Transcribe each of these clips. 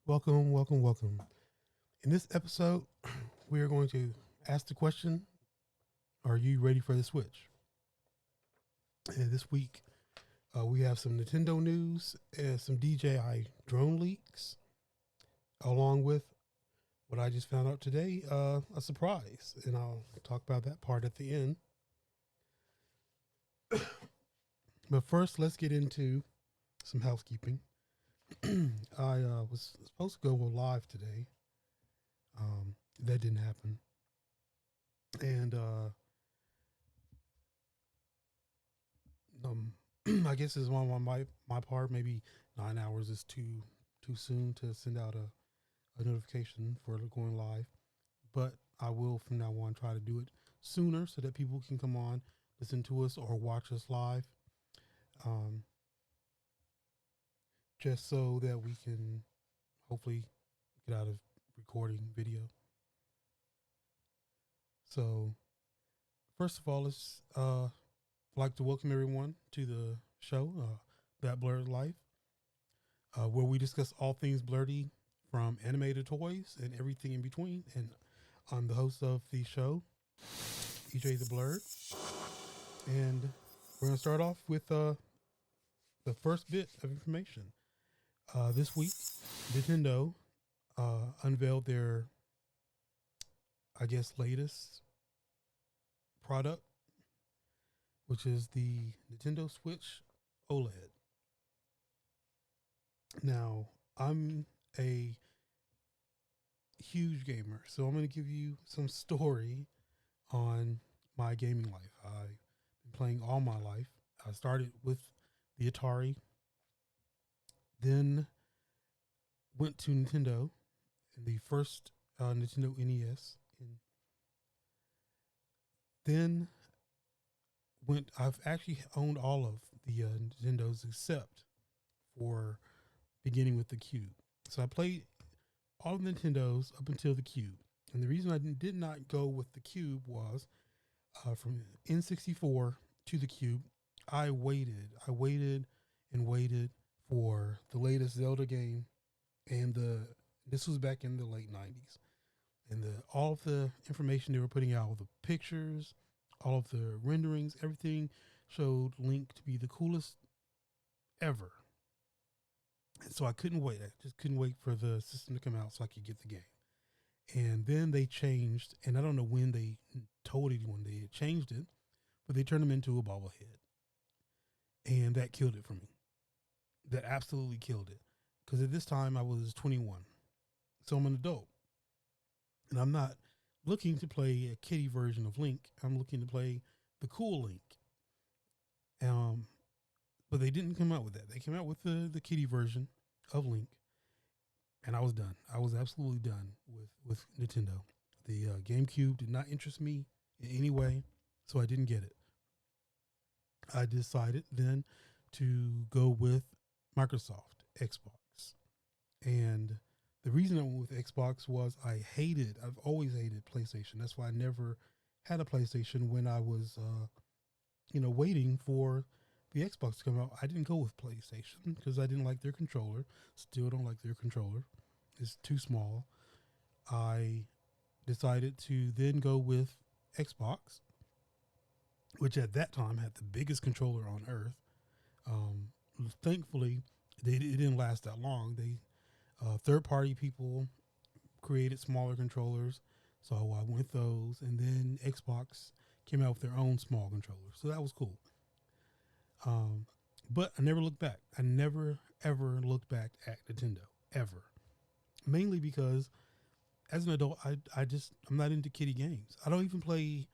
Welcome, welcome, welcome. In this episode, we are going to ask the question, are you ready for the Switch? And this week, we have some Nintendo news and some DJI drone leaks, along with what I just found out today, a surprise. And I'll talk about that part at the end. But first, let's get into some housekeeping. I was supposed to go live today. That didn't happen. And I guess it's one on my part. Maybe 9 hours is too soon to send out a notification for going live, but I will from now on try to do it sooner so that people can come on, listen to us, or watch us live. Just so that we can hopefully get out of recording video. So, first of all, let's like to welcome everyone to the show, That Blerd Life, where we discuss all things blerdy, from animated toys and everything in between. And I'm the host of the show, EJ the Blerd, and we're gonna start off with the first bit of information. This week, Nintendo unveiled their, I guess, latest product, which is the Nintendo Switch OLED. Now, I'm a huge gamer, so I'm going to give you some story on my gaming life. I've been playing all my life. I started with the Atari, then went to Nintendo, and the first Nintendo NES, and then I've actually owned all of the Nintendos except for beginning with the Cube. So I played all of Nintendos up until the Cube. And the reason I did not go with the Cube was from N64 to the Cube, I waited and waited for the latest Zelda game, and this was back in the late 90s. And all of the information they were putting out, all the pictures, all of the renderings, everything showed Link to be the coolest ever. And so I couldn't wait. I just couldn't wait for the system to come out so I could get the game. And then they changed, and I don't know when they told anyone they had changed it, but they turned him into a bobblehead. And that killed it for me. That absolutely killed it. Because at this time I was 21. So I'm an adult. And I'm not looking to play a kiddie version of Link. I'm looking to play the cool Link. But they didn't come out with that. They came out with the kiddie version of Link. And I was done. I was absolutely done with Nintendo. The GameCube did not interest me in any way, so I didn't get it. I decided then to go with Microsoft Xbox. And the reason I went with Xbox was I've always hated PlayStation. That's why I never had a PlayStation when I was, waiting for the Xbox to come out. I didn't go with PlayStation because I didn't like their controller. Still don't like their controller. It's too small. I decided to then go with Xbox, which at that time had the biggest controller on earth. Thankfully, it didn't last that long. Third-party people created smaller controllers, so I went with those. And then Xbox came out with their own small controllers, so that was cool. But I never looked back. I never, ever looked back at Nintendo, ever. Mainly because as an adult, I'm not into kiddie games. I don't even play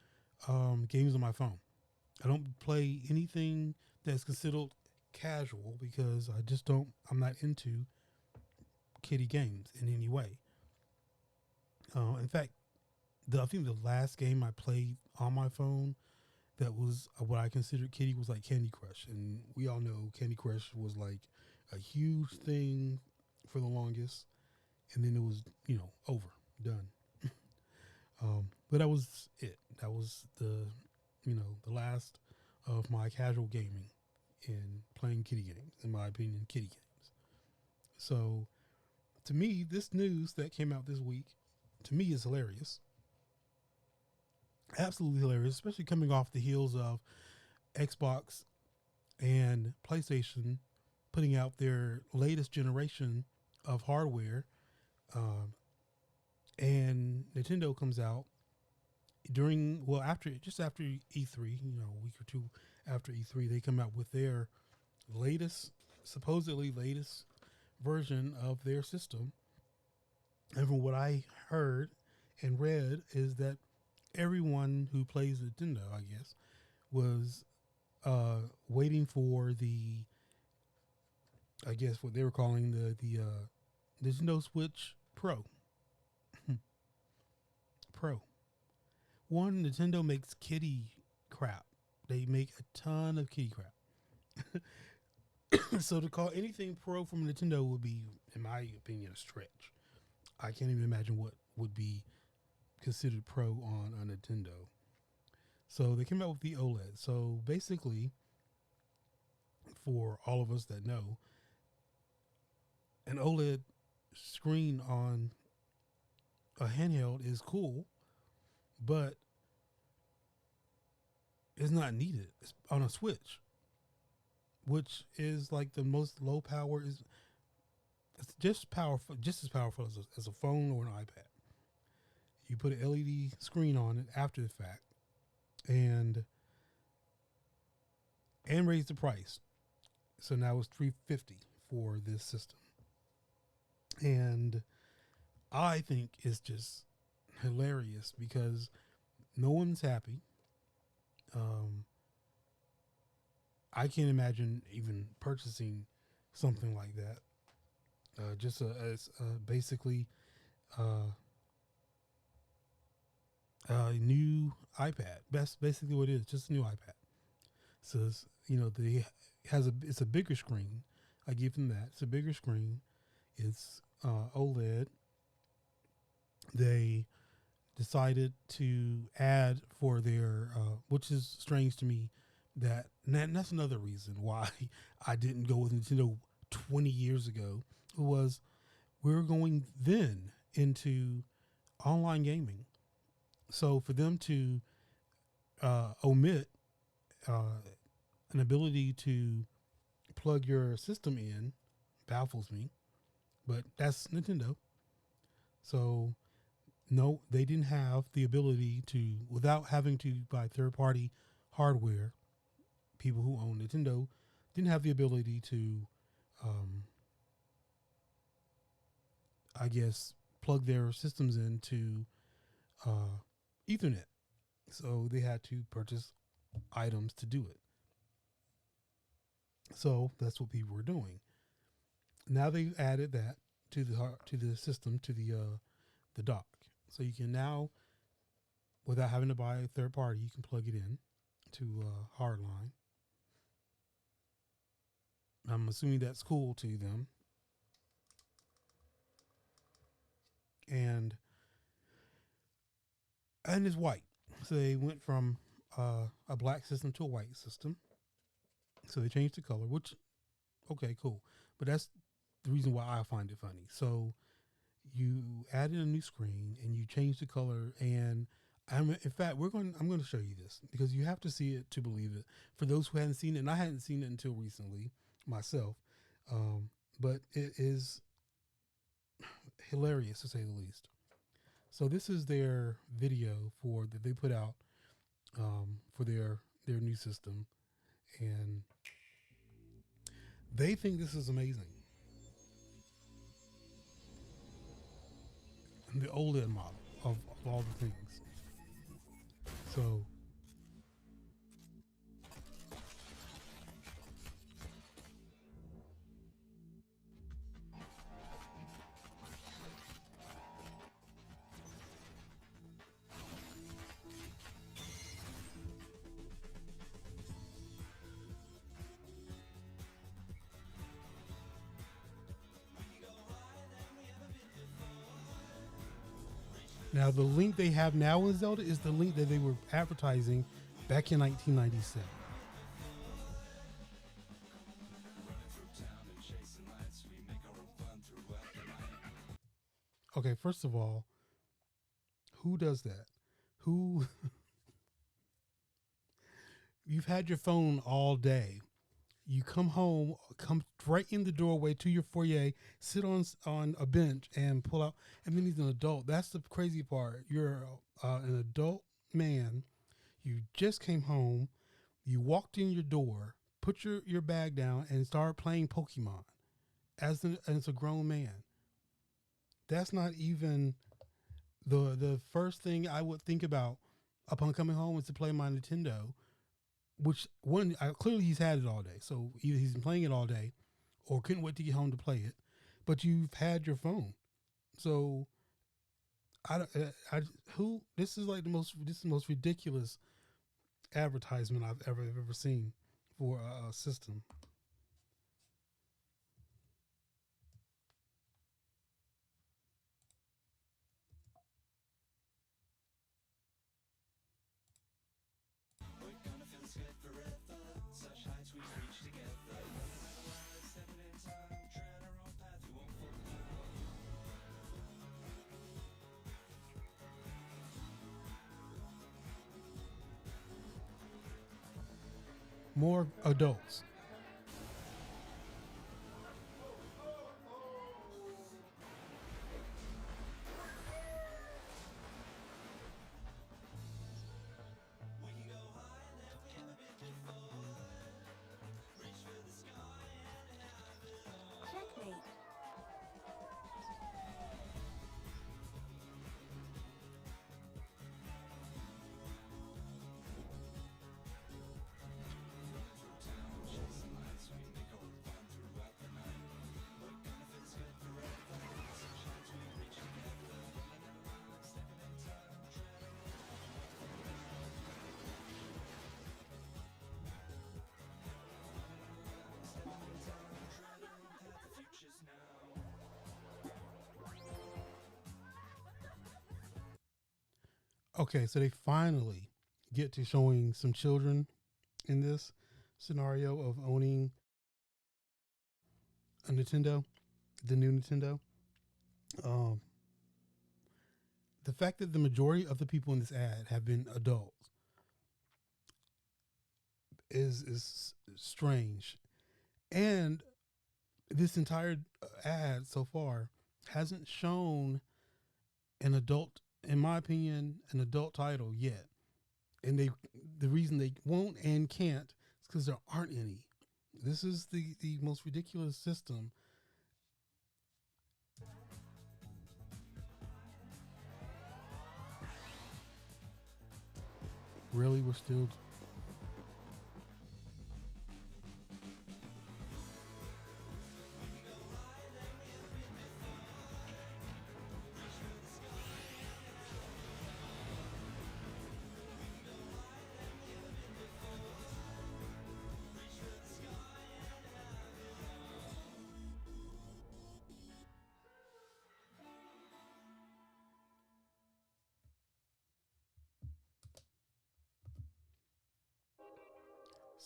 games on my phone. I don't play anything that's considered casual because I'm not into kiddie games in any way. In fact, I think the last game I played on my phone that was what I considered kiddie was like Candy Crush. And we all know Candy Crush was like a huge thing for the longest. And then it was, over, done. But that was it. That was the last of my casual gaming and playing kiddie games, in my opinion, kiddie games. So to me, this news that came out this week, to me, is hilarious. Absolutely hilarious, especially coming off the heels of Xbox and PlayStation putting out their latest generation of hardware. Um, and Nintendo comes out after E3, a week or two after E3, they come out with their supposedly latest version of their system. And from what I heard and read is that everyone who plays Nintendo, I guess, was waiting for what they were calling the Nintendo Switch Pro. Pro. One, Nintendo makes kitty crap. They make a ton of kitty crap. So to call anything pro from Nintendo would be, in my opinion, a stretch. I can't even imagine what would be considered pro on a Nintendo. So they came out with the OLED. So basically, for all of us that know, an OLED screen on a handheld is cool, but it's not needed. It's on a Switch, which is like the most low power. It's just as powerful as a phone or an iPad. You put an LED screen on it after the fact, and raise the price. So now it's $350 for this system, and I think it's just hilarious because no one's happy. I can't imagine even purchasing something like that. As basically a new iPad. That's basically what it is. Just a new iPad. So it's a bigger screen. I give them that. It's a bigger screen. It's OLED. They decided to add for their, which is strange to me, that's another reason why I didn't go with Nintendo 20 years ago. Was we were going then into online gaming. So for them to omit an ability to plug your system in baffles me, but that's Nintendo. So no, they didn't have the ability to, without having to buy third-party hardware. People who own Nintendo didn't have the ability to, I guess, plug their systems into Ethernet. So they had to purchase items to do it. So that's what people were doing. Now they've added that to the system, to the dock. So you can now, without having to buy a third party, you can plug it in to hardline. I'm assuming that's cool to them. And it's white. So they went from a black system to a white system. So they changed the color, which, okay, cool. But that's the reason why I find it funny. So you added a new screen and you changed the color. And in fact, I'm going to show you this because you have to see it to believe it. For those who hadn't seen it, and I hadn't seen it until recently myself, but it is hilarious to say the least. So this is their video that they put out for their new system, and they think this is amazing. And the OLED model of all the things. So now the link they have now in Zelda is the link that they were advertising back in 1997. Okay, first of all, who does that? Who You've had your phone all day. You come home, come right in the doorway to your foyer, sit on a bench and pull out. And then he's an adult. That's the crazy part. You're an adult man. You just came home. You walked in your door, put your bag down, and started playing Pokemon as a grown man. That's not even the first thing I would think about upon coming home is to play my Nintendo. Which one? Clearly he's had it all day, so either he's been playing it all day, or couldn't wait to get home to play it. But you've had your phone, so I who this is like the most ridiculous advertisement I've ever seen for a system. More adults. Checkmate. Okay, so they finally get to showing some children in this scenario of owning a Nintendo, the new Nintendo. Um, the fact that the majority of the people in this ad have been adults is strange, and this entire ad so far hasn't shown an adult, in my opinion, an adult title yet. And the reason they won't and can't is because there aren't any. This is the most ridiculous system. Really, we're still.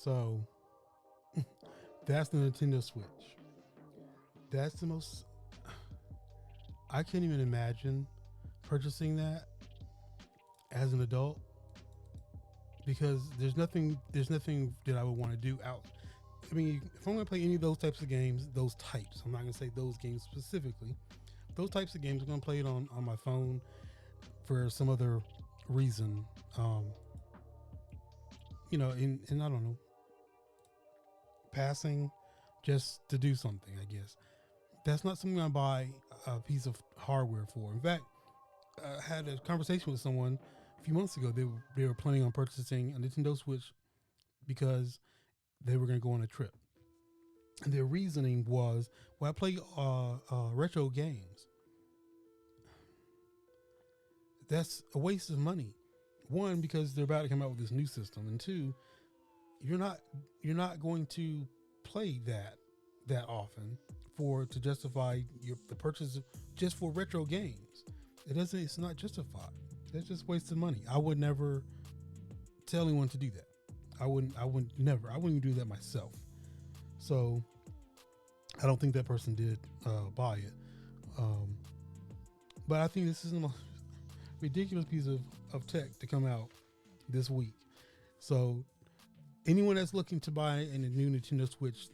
So that's the Nintendo Switch. That's the most. I can't even imagine purchasing that as an adult because there's nothing that I would want to do out. I mean, if I'm going to play any of those types of games, those types, I'm not going to say those games specifically. Those types of games, I'm going to play it on my phone for some other reason. Um, and I don't know, passing just to do something, I guess. That's not something I buy a piece of hardware for. In fact, I had a conversation with someone a few months ago. They were planning on purchasing a Nintendo Switch because they were going to go on a trip. And their reasoning was, well, I play retro games. That's a waste of money. One, because they're about to come out with this new system, and two, you're not going to play that often to justify the purchase just for retro games. It's not justified. It's just wasted money. I would never tell anyone to do that. I wouldn't even do that myself. So I don't think that person did buy it. But I think this is the most ridiculous piece of tech to come out this week. So anyone that's looking to buy a new Nintendo Switch,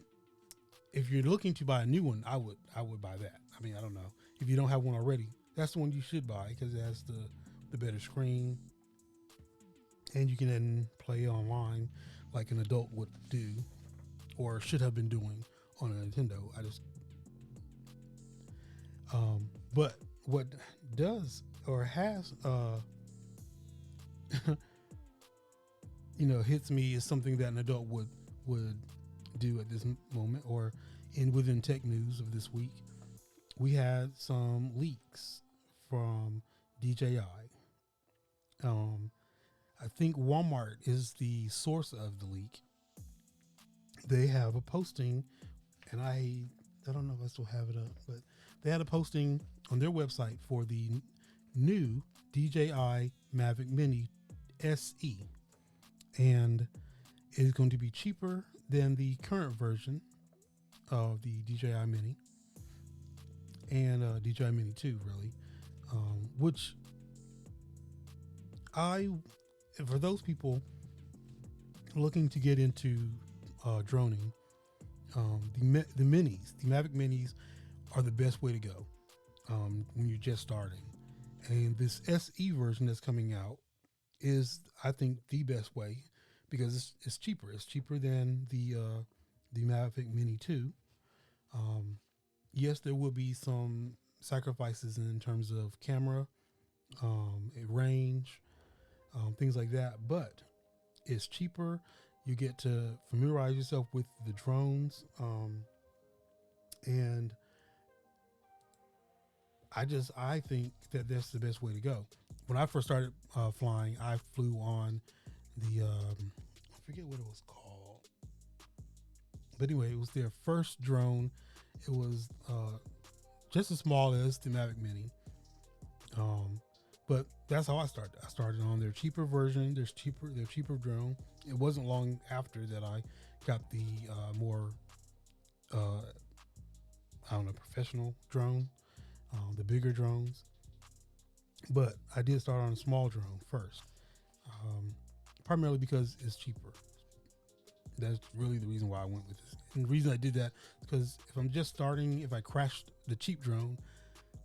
if you're looking to buy a new one, I would buy that. I mean, I don't know. If you don't have one already, that's the one you should buy because it has the better screen, and you can then play online like an adult would do or should have been doing on a Nintendo. But what does or has hits me is something that an adult would do at this moment, or within tech news of this week. We had some leaks from DJI. I think Walmart is the source of the leak. They have a posting, and I don't know if I still have it up, but they had a posting on their website for the new DJI Mavic Mini SE, and it is going to be cheaper than the current version of the DJI Mini and DJI Mini 2, really, which for those people looking to get into droning, the Mavic Minis are the best way to go when you're just starting. And this SE version that's coming out is, I think, the best way because it's cheaper. It's cheaper than the Mavic Mini 2. Yes, there will be some sacrifices in terms of camera, range, things like that, but it's cheaper. You get to familiarize yourself with the drones, and I think that that's the best way to go. When I first started flying, I flew on the I forget what it was called, but anyway, it was their first drone. It was just as small as the Mavic Mini, but that's how I started. I started on their cheaper version. Their cheaper drone. It wasn't long after that I got the more professional drone, the bigger drones. But I did start on a small drone first, primarily because it's cheaper. That's really the reason why I went with this. And the reason I did that is because if I'm just starting, if I crashed the cheap drone,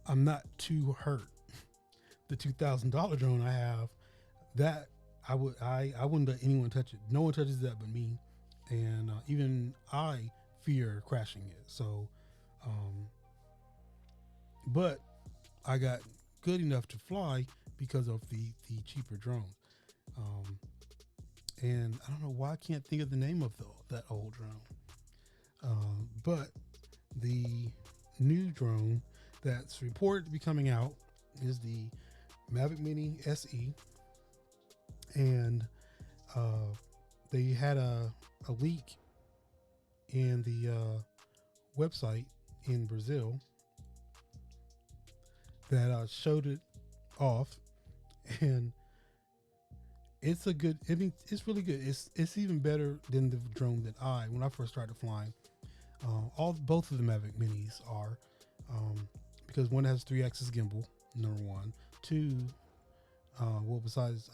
I'm not too hurt. The $2,000 drone I have, that I wouldn't let anyone touch it. No one touches that but me, and even I fear crashing it. So, but I got good enough to fly because of the cheaper drone. And I don't know why I can't think of the name of that old drone. But the new drone that's reported to be coming out is the Mavic Mini SE, and they had a leak in the website in Brazil that showed it off, and it's really good. It's even better than the drone that when I first started flying. Both of the Mavic Minis are, because one has 3-axis gimbal, number one. Two, besides,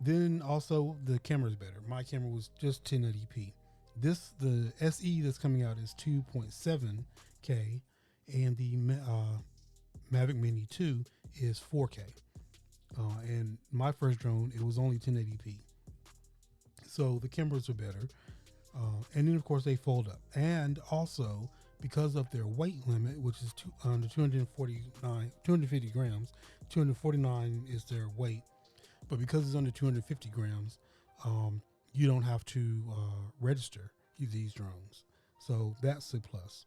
then also the camera's better. My camera was just 1080p. The SE that's coming out is 2.7K, and the Mavic Mini 2 is 4K. And my first drone, it was only 1080p. So the cameras are better. And then of course they fold up. And also, because of their weight limit, which is under 250 grams, 249 is their weight. But because it's under 250 grams, you don't have to register these drones. So that's a plus.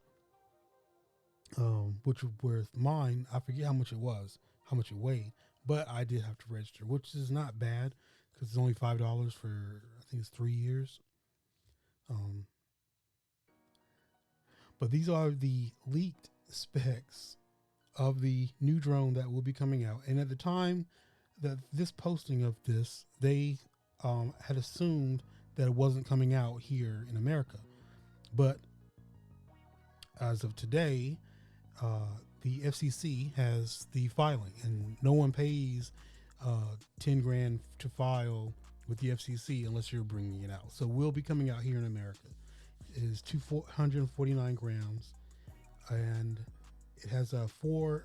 Which with mine, I forget how much it weighed, but I did have to register, which is not bad because it's only $5 for, I think it's 3 years. But these are the leaked specs of the new drone that will be coming out. And at the time that this posting of this, they had assumed that it wasn't coming out here in America. But as of today, the FCC has the filing, and no one pays 10 grand to file with the FCC unless you're bringing it out. So we'll be coming out here in America. It is 249 grams, and it has a 4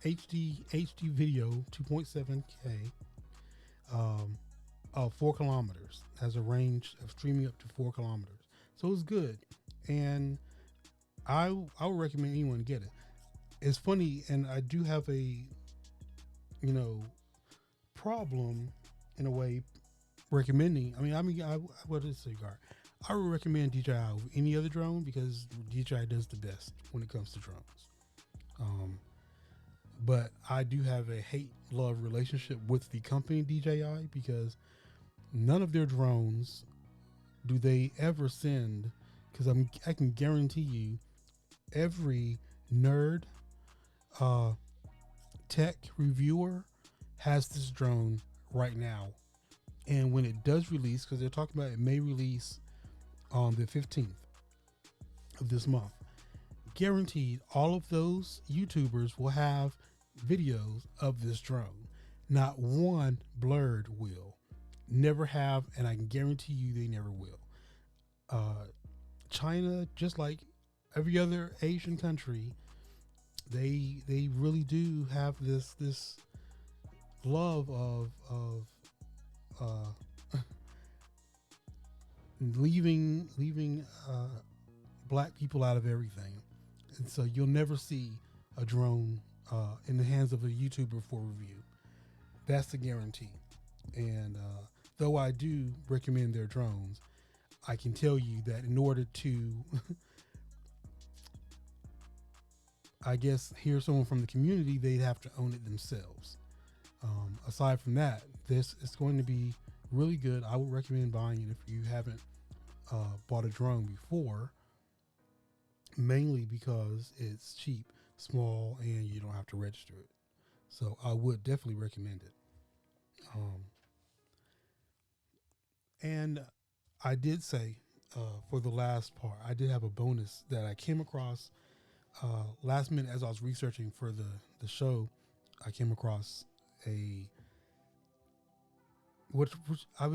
HD video, 2.7K, 4 kilometers. Has a range of streaming up to 4 kilometers. So it's good, and I would recommend anyone get it. It's funny, and I do have a problem in a way recommending. I what is cigar? I would recommend DJI over any other drone because DJI does the best when it comes to drones. But I do have a hate-love relationship with the company DJI because none of their drones do they ever send. Because I can guarantee you, every nerd, tech reviewer has this drone right now, and when it does release, because they're talking about it may release on the 15th of this month, guaranteed all of those YouTubers will have videos of this drone. Not one Blerd will. Never have, and I can guarantee you they never will. China, just like every other Asian country, they really do have this love of leaving black people out of everything, and so you'll never see a drone in the hands of a YouTuber for review. That's the guarantee. And though I do recommend their drones, I can tell you that in order to I guess hear someone from the community, they'd have to own it themselves. Aside from that, this is going to be really good. I would recommend buying it if you haven't bought a drone before, mainly because it's cheap, small, and you don't have to register it. So I would definitely recommend it. And I did say for the last part, I did have a bonus that I came across last minute as I was researching for the show. I came across which I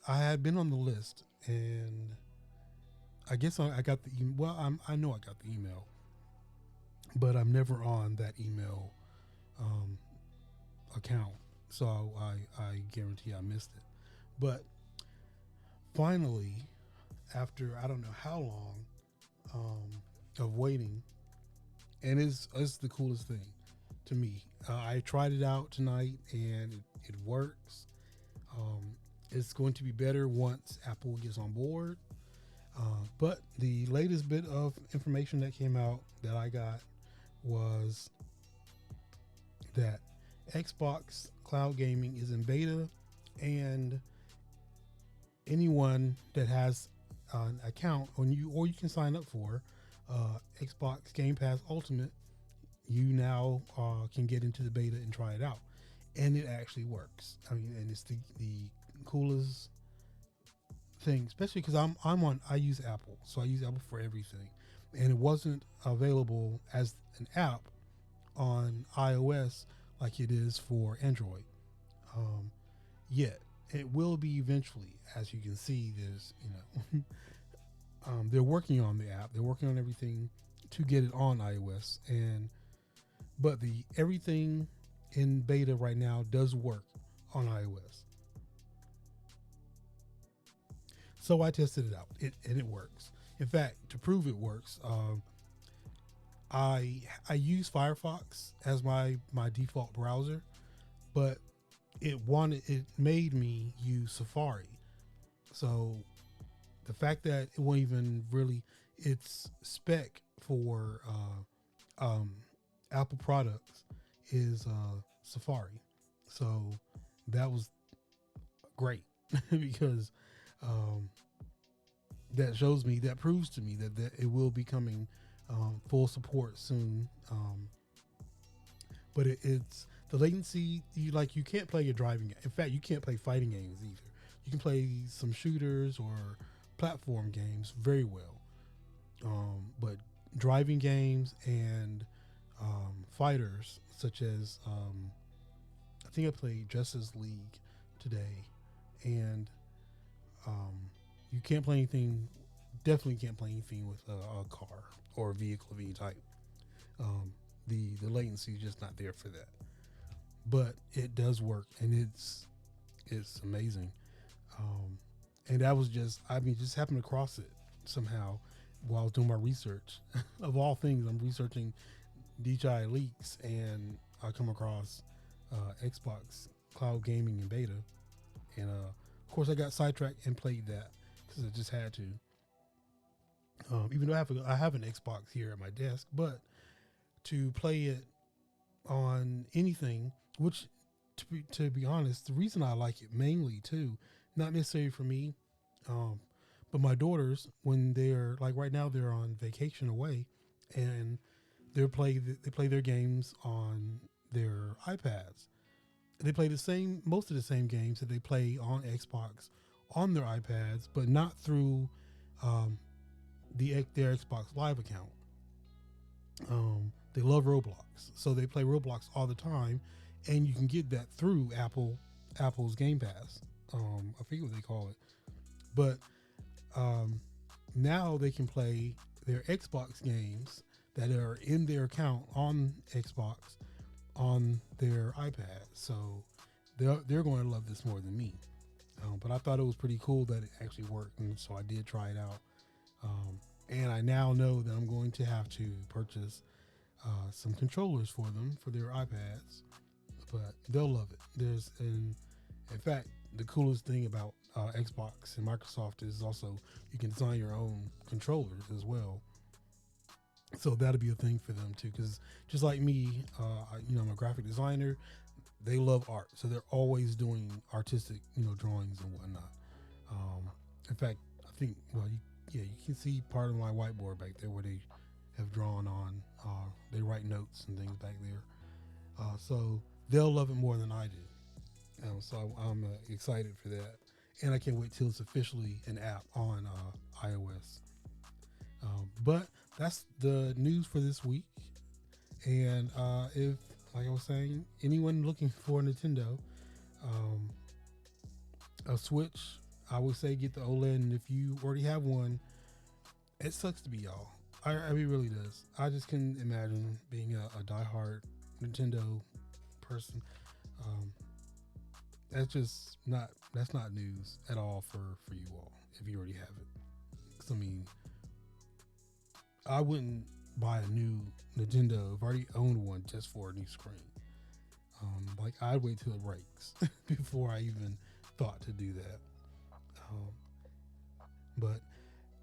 had been on the list, and I guess I got the email. Well, I know I got the email, but I'm never on that email account, so I guarantee I missed it. But finally, after I don't know how long of waiting, and it's the coolest thing to me. I tried it out tonight, and it works. It's going to be better once Apple gets on board. But the latest bit of information that came out that I got was that Xbox Cloud Gaming is in beta, and anyone that has an account on you, or you can sign up for Xbox Game Pass Ultimate, you now can get into the beta and try it out, and it actually works. I mean, and it's the coolest thing, especially because I use Apple, so I use Apple for everything, and it wasn't available as an app on iOS like it is for Android yet. It will be eventually. As you can see, there's they're working on the app, they're working on everything to get it on iOS, but everything in beta right now does work on iOS. So I tested it out, and it works. In fact, to prove it works, I use Firefox as my default browser, but it made me use Safari. So the fact that it won't even really, its spec for Apple products is Safari. So that was great because that proves to me that it will be coming full support soon. But it's the latency. You can't play a driving. In fact, you can't play fighting games either. You can play some shooters or platform games very well. But driving games and fighters such as I think I played Justice League today, and um, you can't play anything. Definitely can't play anything with a car or a vehicle of any type. Um, the latency is just not there for that, but it does work, and it's amazing. Um, and that was just, I mean, just happened across it somehow while I was doing my research. Of all things, I'm researching DJI leaks, and I come across Xbox Cloud Gaming in beta, and of course I got sidetracked and played that because I just had to. Even though I have an Xbox here at my desk, but to play it on anything, which to be honest, the reason I like it mainly too, not necessarily for me, um, but my daughters, when they're like right now they're on vacation away, and they play their games on their iPads. They play most of the same games that they play on Xbox on their iPads, but not through um, their Xbox Live account. They love Roblox, so they play Roblox all the time, and you can get that through Apple's Game Pass. I forget what they call it, but um, now they can play their Xbox games that are in their account on Xbox on their iPad. So they're going to love this more than me. But I thought it was pretty cool that it actually worked, and so I did try it out. And I now know that I'm going to have to purchase some controllers for them for their iPads, but they'll love it. In fact, the coolest thing about Xbox and Microsoft is also you can design your own controllers as well. So that'll be a thing for them too, because just like me, I'm a graphic designer. They love art, so they're always doing artistic, drawings and whatnot. In fact, I think, you can see part of my whiteboard back there where they have drawn on. They write notes and things back there, so they'll love it more than I do. So I'm excited for that, and I can't wait till it's officially an app on iOS. But that's the news for this week. And if, like I was saying, anyone looking for a Nintendo, a Switch, I would say get the OLED. And if you already have one, it sucks to be y'all. I mean, it really does. I just can imagine being a diehard Nintendo person. That's not news at all for you all if you already have it. 'Cause I mean, I wouldn't buy a new Nintendo if I already owned one just for a new screen. Like I'd wait till it breaks before I even thought to do that. But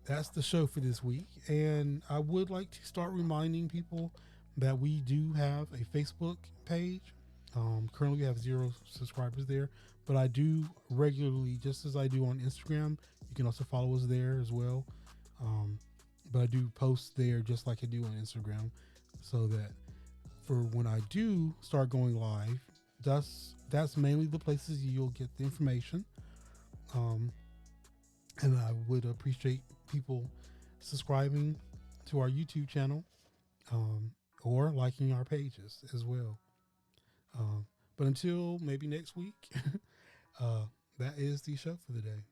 that's the show for this week, and I would like to start reminding people that we do have a Facebook page. Currently, we have 0 subscribers there, but I do regularly, just as I do on Instagram. You can also follow us there as well. But I do post there just like I do on Instagram, so that for when I do start going live, that's mainly the places you'll get the information. And I would appreciate people subscribing to our YouTube channel, or liking our pages as well. But until maybe next week, that is the show for the day.